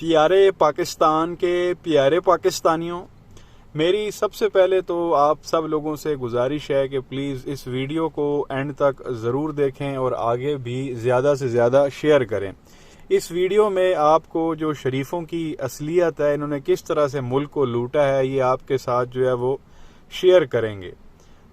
پیارے پاکستان کے پیارے پاکستانیوں، میری سب سے پہلے تو آپ سب لوگوں سے گزارش ہے کہ پلیز اس ویڈیو کو اینڈ تک ضرور دیکھیں اور آگے بھی زیادہ سے زیادہ شیئر کریں۔ اس ویڈیو میں آپ کو جو شریفوں کی اصلیت ہے، انہوں نے کس طرح سے ملک کو لوٹا ہے، یہ آپ کے ساتھ جو ہے وہ شیئر کریں گے۔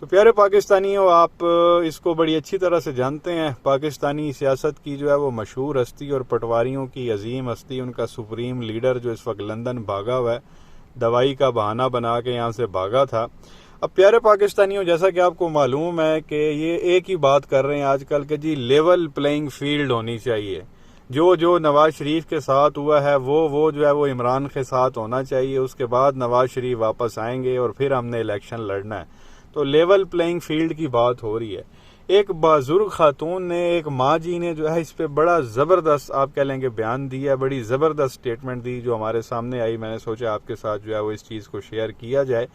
تو پیارے پاکستانیوں، آپ اس کو بڑی اچھی طرح سے جانتے ہیں، پاکستانی سیاست کی جو ہے وہ مشہور ہستی اور پٹواریوں کی عظیم ہستی، ان کا سپریم لیڈر جو اس وقت لندن بھاگا ہوا ہے، دوائی کا بہانہ بنا کے یہاں سے بھاگا تھا۔ اب پیارے پاکستانیوں، جیسا کہ آپ کو معلوم ہے کہ یہ ایک ہی بات کر رہے ہیں آج کل کہ جی لیول پلینگ فیلڈ ہونی چاہیے، جو نواز شریف کے ساتھ ہوا ہے وہ جو ہے وہ عمران کے ساتھ ہونا چاہیے، اس کے بعد نواز شریف واپس آئیں گے اور پھر ہم نے الیکشن لڑنا ہے۔ تو لیول پلینگ فیلڈ کی بات ہو رہی ہے۔ ایک بزرگ خاتون نے، ایک ماں جی نے جو ہے اس پہ بڑا زبردست آپ کہہ لیں گے بیان دیا، بڑی زبردست سٹیٹمنٹ دی جو ہمارے سامنے آئی۔ میں نے سوچا آپ کے ساتھ جو ہے وہ اس چیز کو شیئر کیا جائے۔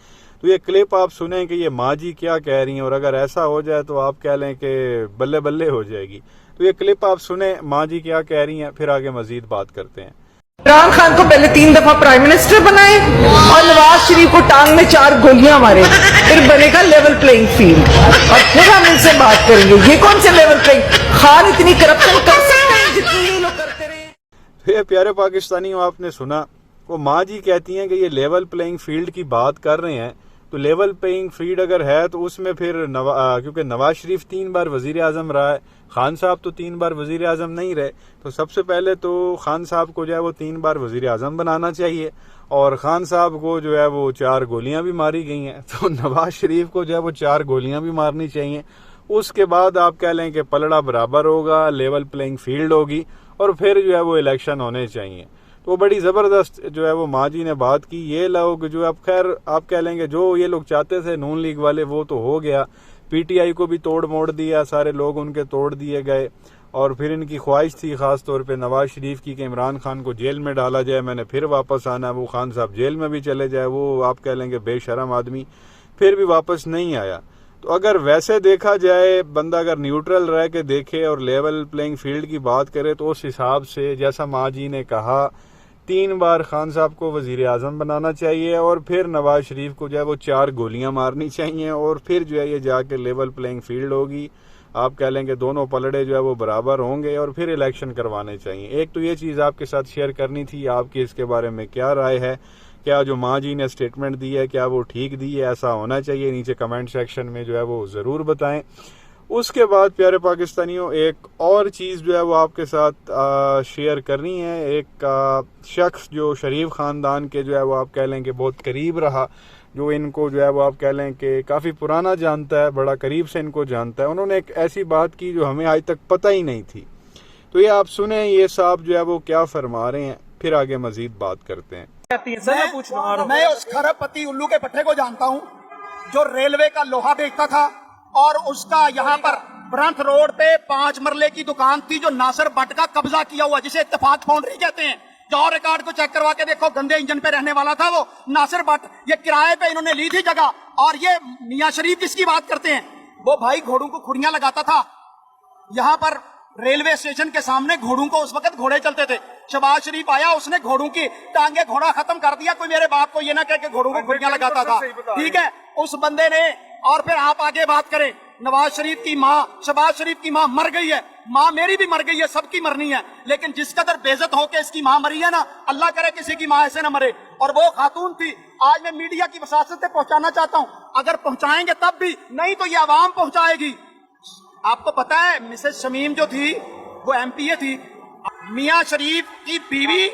تو یہ کلپ آپ سنیں کہ یہ ماں جی کیا کہہ رہی ہیں، اور اگر ایسا ہو جائے تو آپ کہہ لیں کہ بلے بلے ہو جائے گی۔ تو یہ کلپ آپ سنیں ماں جی کیا کہہ رہی ہیں، پھر آگے مزید بات کرتے ہیں۔ عمران خان کو پہلے 3 دفعہ پرائم منسٹر بنائے اور نواز شریف کو ٹانگ میں 4 گولیاں مارے، پھر بنے گا لیول پلینگ فیلڈ، اور پھر ہم ان سے بات کریں گے یہ کون سے لیول پلینگ۔ خان اتنی کرپشن کر سکتے ہیں جتنی یہ لوگ کرتے رہے۔ یہ پیارے پاکستانیوں، آپ نے سنا، وہ ماں جی کہتی ہیں کہ یہ لیول پلینگ فیلڈ کی بات کر رہے ہیں۔ تو لیول پلینگ فیلڈ اگر ہے تو اس میں پھر کیونکہ نواز شریف 3 بار وزیر اعظم رہا ہے، خان صاحب تو 3 بار وزیر اعظم نہیں رہے، تو سب سے پہلے تو خان صاحب کو جو ہے وہ 3 بار وزیر اعظم بنانا چاہیے، اور خان صاحب کو جو ہے وہ 4 گولیاں بھی ماری گئی ہیں، تو نواز شریف کو جو ہے وہ 4 گولیاں بھی مارنی چاہیے۔ اس کے بعد آپ کہہ لیں کہ پلڑا برابر ہوگا، لیول پلینگ فیلڈ ہوگی، اور پھر جو ہے وہ الیکشن ہونے چاہیے۔ تو بڑی زبردست جو ہے وہ ماں جی نے بات کی۔ یہ لوگ جو اب خیر آپ کہہ لیں گے جو یہ لوگ چاہتے تھے نون لیگ والے، وہ تو ہو گیا، پی ٹی آئی کو بھی توڑ موڑ دیا، سارے لوگ ان کے توڑ دیے گئے، اور پھر ان کی خواہش تھی خاص طور پہ نواز شریف کی کہ عمران خان کو جیل میں ڈالا جائے، میں نے پھر واپس آنا، وہ خان صاحب جیل میں بھی چلے جائے، وہ آپ کہہ لیں گے بے شرم آدمی پھر بھی واپس نہیں آیا۔ تو اگر ویسے دیکھا جائے، بندہ اگر نیوٹرل رہ کے دیکھے اور لیول پلینگ فیلڈ کی بات کرے، تو اس حساب سے جیسا ماں جی نے کہا 3 بار خان صاحب کو وزیر اعظم بنانا چاہیے، اور پھر نواز شریف کو جو ہے وہ 4 گولیاں مارنی چاہیے، اور پھر جو ہے یہ جا کے لیول پلینگ فیلڈ ہوگی۔ آپ کہہ لیں کہ دونوں پلڑے جو ہے وہ برابر ہوں گے، اور پھر الیکشن کروانے چاہیے۔ ایک تو یہ چیز آپ کے ساتھ شیئر کرنی تھی، آپ کی اس کے بارے میں کیا رائے ہے؟ کیا جو ماں جی نے سٹیٹمنٹ دی ہے کیا وہ ٹھیک دی ہے؟ ایسا ہونا چاہیے؟ نیچے کمنٹ سیکشن میں جو ہے وہ ضرور بتائیں۔ اس کے بعد پیارے پاکستانیوں، ایک اور چیز جو ہے وہ آپ کے ساتھ شیئر کرنی ہے۔ ایک شخص جو شریف خاندان کے جو ہے وہ آپ کہہ لیں کہ بہت قریب رہا، جو ان کو جو ہے وہ آپ کہہ لیں کہ کافی پرانا جانتا ہے، بڑا قریب سے ان کو جانتا ہے، انہوں نے ایک ایسی بات کی جو ہمیں آج تک پتہ ہی نہیں تھی۔ تو یہ آپ سنیں یہ صاحب جو ہے وہ کیا فرما رہے ہیں، پھر آگے مزید بات کرتے ہیں۔ میں اس کھرب پتی الو کے پٹھے کو جانتا ہوں جو ریلوے کا لوہا بیچتا تھا، اور اس کا یہاں پر برنتھ روڈ پہ 5 مرلے کی دکان تھی جو ناصر بٹ کا قبضہ کیا ہوا، جسے اتفاق فاؤنڈری کہتے ہیں۔ جاؤ ریکارڈ کو چیک کروا کے دیکھو، گندے انجن پہ رہنے والا تھا وہ ناصر بٹ۔ یہ کرائے پہ انہوں نے لی تھی جگہ، اور یہ میاں شریف جس کی بات کرتے ہیں، وہ بھائی گھوڑوں کو کھڑیاں لگاتا تھا یہاں پر ریلوے اسٹیشن کے سامنے۔ گھوڑوں کو اس وقت گھوڑے چلتے تھے، شہباز شریف آیا، اس نے گھوڑوں کی ٹانگیں گھوڑا ختم کر دیا۔ کوئی میرے باپ کو یہ نہ کہے کہ گھوڑوں کو کھڑیاں لگاتا تھا، ٹھیک ہے، اس بندے نے۔ اور پھر آپ آگے بات کریں، نواز شریف کی ماں، شہباز شریف کی ماں مر گئی ہے، ماں میری بھی مر گئی ہے، سب کی مرنی ہے، لیکن جس قدر بے عزت ہو کے اس کی ماں مری ہے نا، اللہ کرے کسی کی ماں ایسے نہ مرے۔ اور وہ خاتون تھی، آج میں میڈیا کی وساطت سے پہنچانا چاہتا ہوں، اگر پہنچائیں گے تب بھی، نہیں تو یہ عوام پہنچائے گی۔ آپ کو پتا ہے مسز شمیم جو تھی وہ ایم پی اے تھی، میاں شریف کی بیوی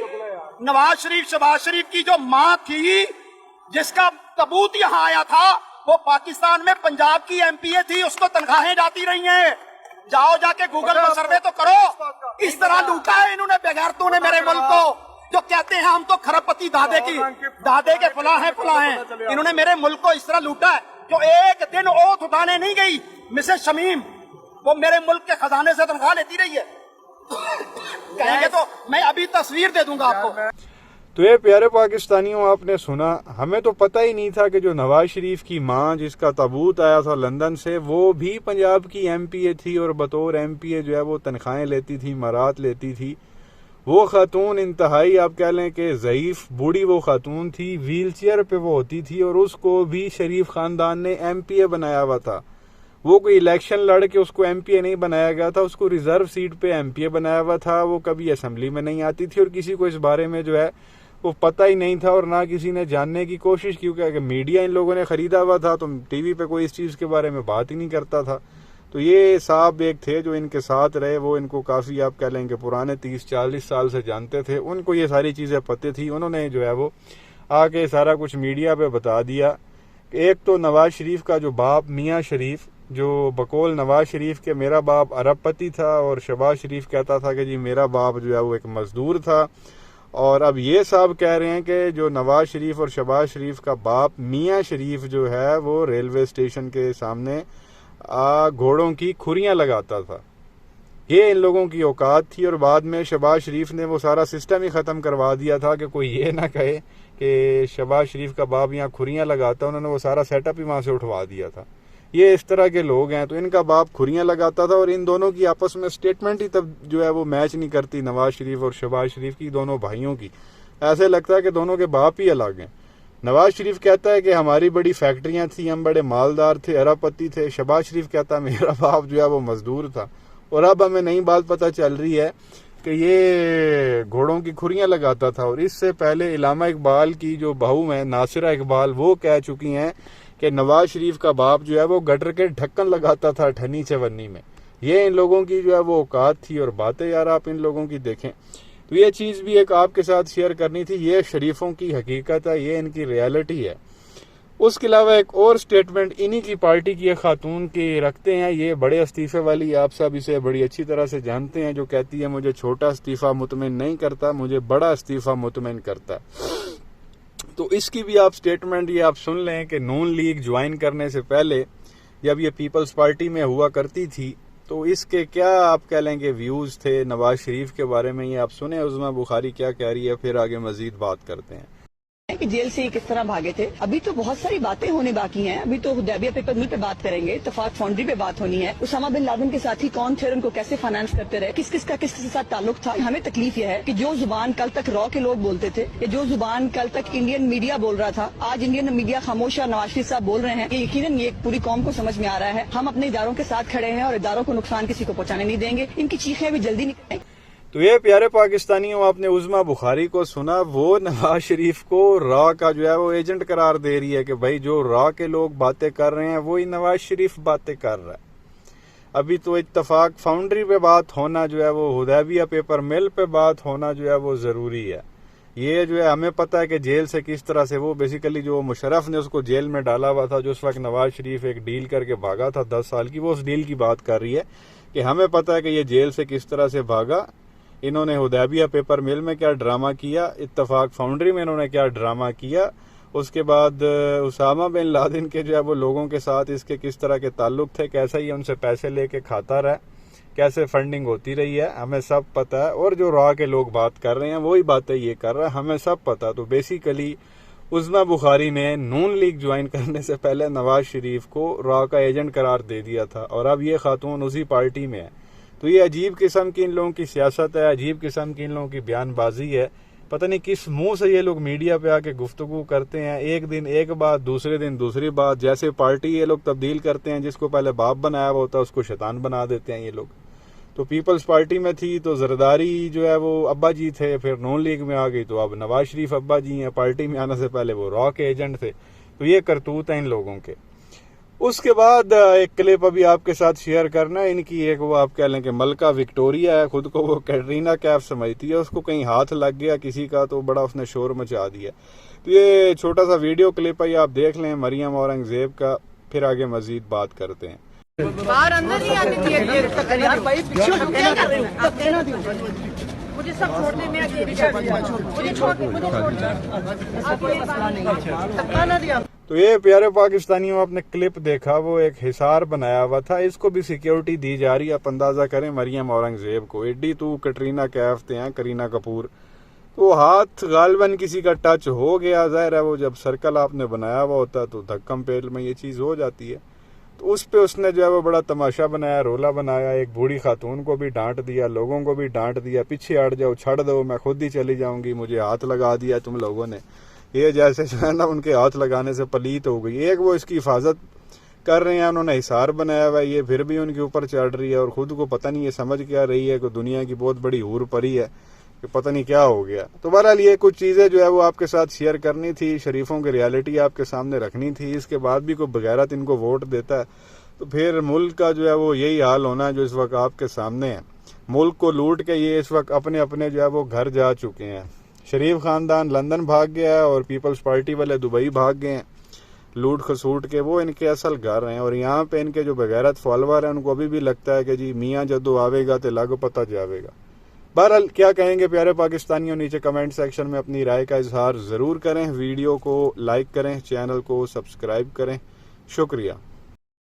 نواز شریف، شہباز شریف کی جو ماں تھی جس کا تابوت یہاں آیا تھا، وہ پاکستان میں پنجاب کی ایم پی اے تھی، اس کو تنخواہیں جاتی رہی ہیں۔ جاؤ جا کے گوگل پر سروے تو کرو، اس طرح لوٹا ہے انہوں نے بغیرتوں نے میرے ملک کو، جو کہتے ہیں ہم تو کھرب پتی دادے کے فلاں ہیں فلاں ہیں، انہوں نے میرے ملک کو اس طرح لوٹا ہے۔ جو ایک دن اوت اٹھانے نہیں گئی مسز شمیم، وہ میرے ملک کے خزانے سے تنخواہ لیتی رہی ہے۔ کہیں گے تو میں ابھی تصویر دے دوں گا آپ کو۔ تو یہ پیارے پاکستانیوں، آپ نے سنا، ہمیں تو پتہ ہی نہیں تھا کہ جو نواز شریف کی ماں جس کا تابوت آیا تھا لندن سے، وہ بھی پنجاب کی ایم پی اے تھی، اور بطور ایم پی اے جو ہے وہ تنخواہیں لیتی تھی، مرات لیتی تھی۔ وہ خاتون انتہائی آپ کہہ لیں کہ ضعیف بوڑھی وہ خاتون تھی، ویل چیئر پہ وہ ہوتی تھی، اور اس کو بھی شریف خاندان نے ایم پی اے بنایا ہوا تھا. وہ کوئی الیکشن لڑ کے اس کو ایم پی اے نہیں بنایا گیا تھا، اس کو ریزرو سیٹ پہ ایم پی اے بنایا ہوا تھا. وہ کبھی اسمبلی میں نہیں آتی تھی اور کسی کو اس بارے میں جو ہے وہ پتہ ہی نہیں تھا، اور نہ کسی نے جاننے کی کوشش کی، کیونکہ میڈیا ان لوگوں نے خریدا ہوا تھا تو ٹی وی پہ کوئی اس چیز کے بارے میں بات ہی نہیں کرتا تھا. تو یہ صاحب ایک تھے جو ان کے ساتھ رہے، وہ ان کو کافی آپ کہہ لیں کہ پرانے 30-40 سال سے جانتے تھے، ان کو یہ ساری چیزیں پتہ تھی. انہوں نے جو ہے وہ آ کے سارا کچھ میڈیا پہ بتا دیا. ایک تو نواز شریف کا جو باپ میاں شریف، جو بقول نواز شریف کے میرا باپ ارب پتی تھا، اور شہباز شریف کہتا تھا کہ جی میرا باپ جو ہے وہ ایک مزدور تھا. اور اب یہ صاحب کہہ رہے ہیں کہ جو نواز شریف اور شہباز شریف کا باپ میاں شریف جو ہے وہ ریلوے اسٹیشن کے سامنے گھوڑوں کی کھریاں لگاتا تھا. یہ ان لوگوں کی اوقات تھی. اور بعد میں شہباز شریف نے وہ سارا سسٹم ہی ختم کروا دیا تھا کہ کوئی یہ نہ کہے کہ شہباز شریف کا باپ یہاں کھریاں لگاتا. انہوں نے وہ سارا سیٹ اپ ہی وہاں سے اٹھوا دیا تھا. یہ اس طرح کے لوگ ہیں. تو ان کا باپ کھریاں لگاتا تھا، اور ان دونوں کی آپس میں سٹیٹمنٹ ہی تب جو ہے وہ میچ نہیں کرتی، نواز شریف اور شہباز شریف کی، دونوں بھائیوں کی. ایسے لگتا ہے کہ دونوں کے باپ ہی الگ ہیں. نواز شریف کہتا ہے کہ ہماری بڑی فیکٹریاں تھیں، ہم بڑے مالدار تھے، ارب پتی تھے. شہباز شریف کہتا ہے میرا باپ جو ہے وہ مزدور تھا. اور اب ہمیں نئی بات پتہ چل رہی ہے کہ یہ گھوڑوں کی کھریاں لگاتا تھا. اور اس سے پہلے علامہ اقبال کی جو بہو ہیں ناصرہ اقبال، وہ کہہ چکی ہیں کہ نواز شریف کا باپ جو ہے وہ گٹر کے ڈھکن لگاتا تھا ٹھنی چونی میں. یہ ان لوگوں کی جو ہے وہ اوقات تھی. اور باتیں یار آپ ان لوگوں کی دیکھیں. تو یہ چیز بھی ایک آپ کے ساتھ شیئر کرنی تھی. یہ شریفوں کی حقیقت ہے، یہ ان کی ریالٹی ہے. اس کے علاوہ ایک اور سٹیٹمنٹ انہی کی پارٹی کی ایک خاتون کی رکھتے ہیں، یہ بڑے استعفے والی، آپ سب اسے بڑی اچھی طرح سے جانتے ہیں، جو کہتی ہے مجھے چھوٹا استعفیٰ مطمئن نہیں کرتا، مجھے بڑا استعفیٰ مطمئن کرتا. تو اس کی بھی آپ سٹیٹمنٹ یہ آپ سن لیں کہ نون لیگ جوائن کرنے سے پہلے جب یہ پیپلز پارٹی میں ہوا کرتی تھی تو اس کے کیا آپ کہہ لیں کہ ویوز تھے نواز شریف کے بارے میں. یہ آپ سنیں عظمیٰ بخاری کیا کہہ رہی ہے، پھر آگے مزید بات کرتے ہیں کہ جیل سے کس طرح بھاگے تھے. ابھی تو بہت ساری باتیں ہونے باقی ہیں. ابھی تو حدیبیہ پیپر مل پہ بات کریں گے، اتفاق فاؤنڈری پہ بات ہونی ہے، اسامہ بن لادن کے ساتھی کون تھے، ان کو کیسے فائنانس کرتے رہے، کس کس کا کس کے ساتھ تعلق تھا. ہمیں تکلیف یہ ہے کہ جو زبان کل تک را کے لوگ بولتے تھے، یا جو زبان کل تک انڈین میڈیا بول رہا تھا، آج انڈین میڈیا خاموش ہے. نواز شریف صاحب بول رہے ہیں کہ یقیناً یہ پوری قوم کو سمجھ میں آ رہا ہے. ہم اپنے اداروں کے ساتھ کھڑے ہیں اور اداروں کو نقصان کسی کو پہنچانے نہیں دیں گے. ان کی چیخیں بھی جلدی نکلیں. تو یہ پیارے پاکستانیوں، آپ نے عظمیٰ بخاری کو سنا. وہ نواز شریف کو را کا جو ہے وہ ایجنٹ قرار دے رہی ہے کہ بھائی جو را کے لوگ باتیں کر رہے ہیں وہی نواز شریف باتیں کر رہا ہے. ابھی تو اتفاق فاؤنڈری پہ بات ہونا جو ہے وہ حدیبیہ پیپر مل پہ بات ہونا جو ہے وہ ضروری ہے. یہ جو ہے ہمیں پتہ ہے کہ جیل سے کس طرح سے وہ بیسیکلی جو مشرف نے اس کو جیل میں ڈالا ہوا تھا، جو اس وقت نواز شریف ایک ڈیل کر کے بھاگا تھا 10 سال کی، وہ اس ڈیل کی بات کر رہی ہے کہ ہمیں پتہ ہے کہ یہ جیل سے کس طرح سے بھاگا. انہوں نے حدیبیہ پیپر مل میں کیا ڈرامہ کیا، اتفاق فاؤنڈری میں انہوں نے کیا ڈرامہ کیا، اس کے بعد اسامہ بن لادن کے جو ہے وہ لوگوں کے ساتھ اس کے کس طرح کے تعلق تھے، کیسے یہ ان سے پیسے لے کے کھاتا رہا، کیسے فنڈنگ ہوتی رہی ہے، ہمیں سب پتہ ہے. اور جو را کے لوگ بات کر رہے ہیں وہی باتیں یہ کر رہا ہے، ہمیں سب پتہ. تو بیسیکلی عظمیٰ بخاری نے نون لیگ جوائن کرنے سے پہلے نواز شریف کو را کا ایجنٹ قرار دے دیا تھا، اور اب یہ خاتون اسی پارٹی میں ہے. تو یہ عجیب قسم کی ان لوگوں کی سیاست ہے، عجیب قسم کی ان لوگوں کی بیان بازی ہے. پتہ نہیں کس منہ سے یہ لوگ میڈیا پہ آ کے گفتگو کرتے ہیں، ایک دن ایک بات، دوسرے دن دوسری بات. جیسے پارٹی یہ لوگ تبدیل کرتے ہیں، جس کو پہلے باپ بنایا ہوا ہوتا ہے اس کو شیطان بنا دیتے ہیں یہ لوگ. تو پیپلز پارٹی میں تھی تو زرداری جو ہے وہ ابا جی تھے، پھر نون لیگ میں آ گئی تو اب نواز شریف ابا جی ہیں. پارٹی میں آنے سے پہلے وہ را کے ایجنٹ تھے. تو یہ کرتوت ہیں ان لوگوں کے. اس کے بعد ایک کلپ ابھی آپ کے ساتھ شیئر کرنا ہے ان کی. ایک وہ آپ کہہ لیں کہ ملکہ وکٹوریا ہے، خود کو وہ کیٹرینا کیف سمجھتی ہے، اس کو کہیں ہاتھ لگ گیا کسی کا تو بڑا اس نے شور مچا دیا. تو یہ چھوٹا سا ویڈیو کلپ ہے، آپ دیکھ لیں مریم اورنگزیب کا، پھر آگے مزید بات کرتے ہیں. باہر اندر نہیں آنے مجھے سب چھوڑنے میں تو یہ پیارے پاکستانیوں، آپ نے کلپ دیکھا، وہ ایک حصار بنایا ہوا تھا، اس کو بھی سیکیورٹی دی جا رہی ہے. آپ اندازہ کریں مریم اورنگزیب کو ایڈی تو کٹرینا کیف تے ہیں، کرینہ کپور، تو ہاتھ غالباً کسی کا ٹچ ہو گیا. ظاہر ہے وہ جب سرکل آپ نے بنایا ہوا ہوتا ہے تو دھکم پیل میں یہ چیز ہو جاتی ہے. تو اس پہ اس نے جو ہے وہ بڑا تماشا بنایا، رولا بنایا، ایک بوڑھی خاتون کو بھی ڈانٹ دیا، لوگوں کو بھی ڈانٹ دیا، پیچھے ہٹ جاؤ، چھڑ دو، میں خود ہی چلی جاؤں گی، مجھے ہاتھ لگا دیا تم لوگوں نے. یہ جیسے جو ہے نا ان کے ہاتھ لگانے سے پلیت ہو گئی. ایک وہ اس کی حفاظت کر رہے ہیں، انہوں نے حصار بنایا ہوا ہے، یہ پھر بھی ان کے اوپر چڑھ رہی ہے اور خود کو پتہ نہیں یہ سمجھ کیا رہی ہے کہ دنیا کی بہت بڑی حور پری ہے کہ پتہ نہیں کیا ہو گیا. تو بہرحال یہ کچھ چیزیں جو ہے وہ آپ کے ساتھ شیئر کرنی تھی، شریفوں کی ریالٹی آپ کے سامنے رکھنی تھی. اس کے بعد بھی کوئی بغیرت ان کو ووٹ دیتا ہے تو پھر ملک کا جو ہے وہ یہی حال ہونا ہے جو اس وقت آپ کے سامنے ہے. ملک کو لوٹ کے یہ اس وقت اپنے اپنے جو ہے وہ گھر جا چکے ہیں. شریف خاندان لندن بھاگ گیا ہے اور پیپلز پارٹی والے دبئی بھاگ گئے ہیں لوٹ خسوٹ کے. وہ ان کے اصل گھر ہیں اور یہاں پہ ان کے جو بغیرت فالوور ہیں ان کو ابھی بھی لگتا ہے کہ جی میاں جدو آوے گا تے لگ پتہ جاوے گا. بہرحال کیا کہیں گے پیارے پاکستانیوں، نیچے کمنٹ سیکشن میں اپنی رائے کا اظہار ضرور کریں. ویڈیو کو لائک کریں، چینل کو سبسکرائب کریں. شکریہ.